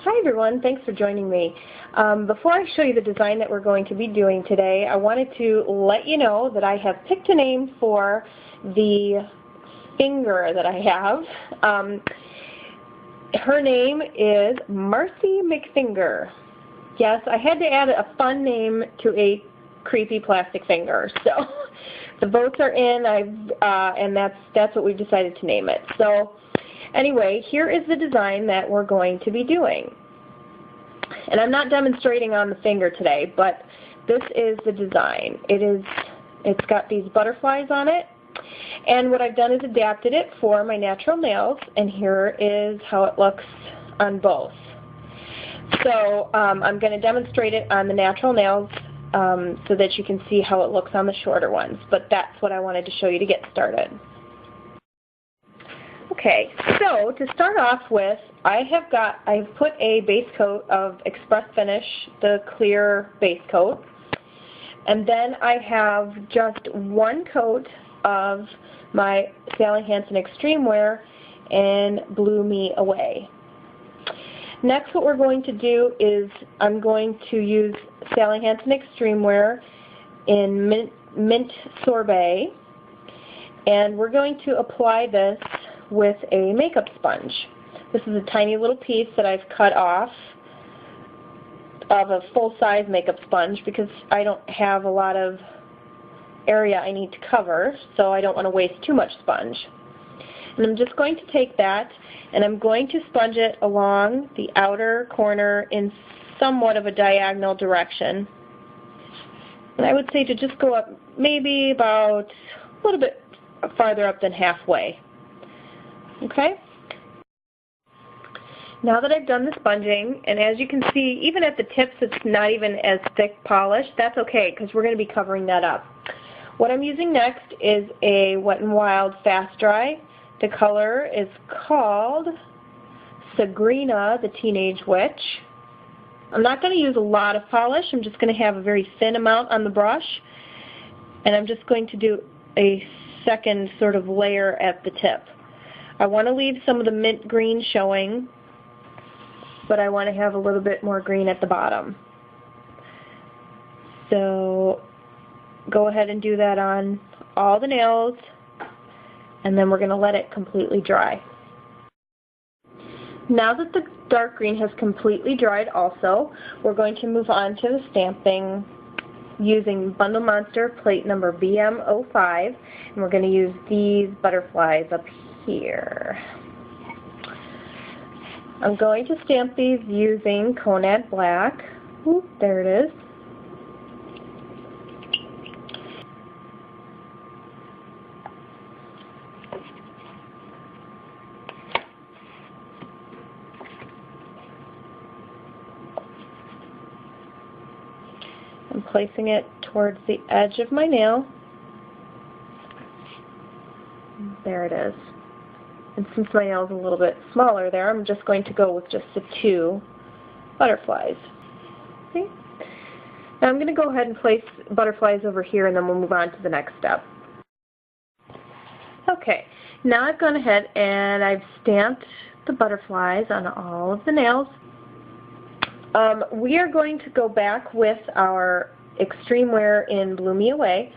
Hi everyone, thanks for joining me. Before I show you the design that we're going to be doing today, I wanted to let you know that I have picked a name for the finger that I have. Her name is Marcy McFinger. Yes, I had to add a fun name to a creepy plastic finger. So the votes are in, and that's what we've decided to name it. So anyway, here is the design that we're going to be doing. And I'm not demonstrating on the finger today, but this is the design. It's got these butterflies on it, and what I've done is adapted it for my natural nails, and here is how it looks on both. So I'm going to demonstrate it on the natural nails so that you can see how it looks on the shorter ones, but that's what I wanted to show you to get started. Okay, so to start off with, I've put a base coat of Express Finish, the clear base coat, and then I have just one coat of my Sally Hansen Extreme Wear in Blew Me Away. Next, what we're going to do is I'm going to use Sally Hansen Extreme Wear in Mint Sorbet, and we're going to apply this with a makeup sponge. This is a tiny little piece that I've cut off of a full-size makeup sponge because I don't have a lot of area I need to cover, so I don't want to waste too much sponge. And I'm just going to take that and I'm going to sponge it along the outer corner in somewhat of a diagonal direction. And I would say to just go up maybe about a little bit farther up than halfway. Okay? Now that I've done the sponging, and as you can see, even at the tips it's not even as thick polished, that's okay because we're going to be covering that up. What I'm using next is a Wet n Wild Fast Dry. The color is called Sagrina the Teenage Witch. I'm not going to use a lot of polish, I'm just going to have a very thin amount on the brush, and I'm just going to do a second sort of layer at the tip. I want to leave some of the mint green showing, but I want to have a little bit more green at the bottom. So go ahead and do that on all the nails, and then we're going to let it completely dry. Now that the dark green has completely dried also, we're going to move on to the stamping using Bundle Monster plate number BM05, and we're going to use these butterflies up here. I'm going to stamp these using Conad Black. Ooh, there it is. I'm placing it towards the edge of my nail. There it is. And since my nail is a little bit smaller there, I'm just going to go with just the two butterflies. See? Now I'm going to go ahead and place butterflies over here, and then we'll move on to the next step. Okay, now I've gone ahead and I've stamped the butterflies on all of the nails. We are going to go back with our Extreme Wear in Blew Me Away,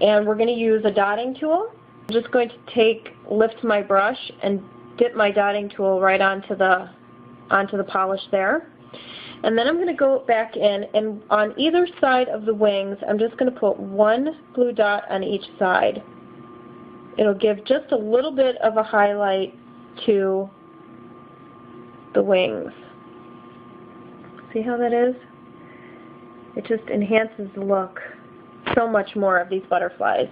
and we're going to use a dotting tool. I'm just going to lift my brush and dip my dotting tool right onto the polish there. And then I'm going to go back in, and on either side of the wings, I'm just going to put one blue dot on each side. It'll give just a little bit of a highlight to the wings. See how that is? It just enhances the look so much more of these butterflies.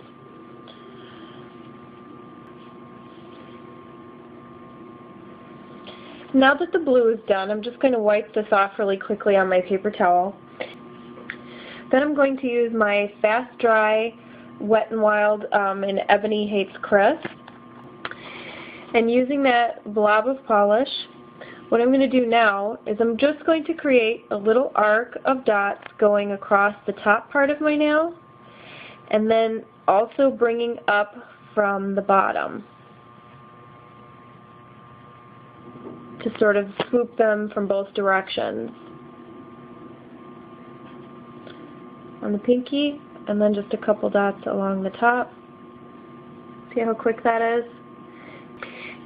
Now that the blue is done, I'm just going to wipe this off really quickly on my paper towel. Then I'm going to use my Fast Dry Wet n Wild in Ebony Hates Chris. And using that blob of polish, what I'm going to do now is I'm just going to create a little arc of dots going across the top part of my nail, and then also bringing up from the bottom to sort of swoop them from both directions. On the pinky, and then just a couple dots along the top. See how quick that is?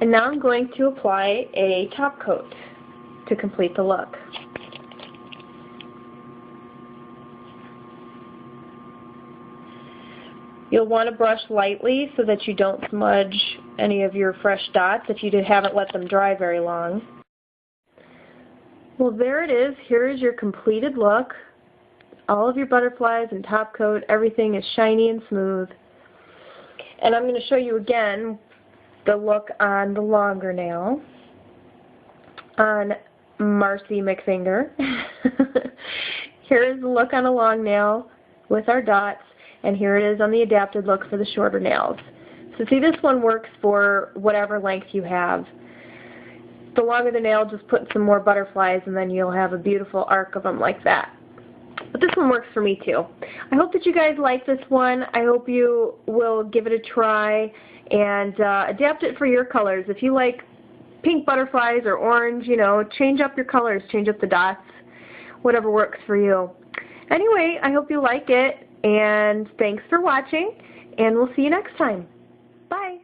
And now I'm going to apply a top coat to complete the look. You'll want to brush lightly so that you don't smudge any of your fresh dots if you haven't let them dry very long. Well, there it is. Here is your completed look. All of your butterflies and top coat, everything is shiny and smooth. And I'm going to show you again the look on the longer nail on Marcy McFinger. Here is the look on a long nail with our dots, and here it is on the adapted look for the shorter nails. So see, this one works for whatever length you have. The longer the nail, just put some more butterflies and then you'll have a beautiful arc of them like that. But this one works for me too. I hope that you guys like this one. I hope you will give it a try and adapt it for your colors. If you like pink butterflies or orange, you know, change up your colors, change up the dots, whatever works for you. Anyway, I hope you like it, and thanks for watching, and we'll see you next time. Bye.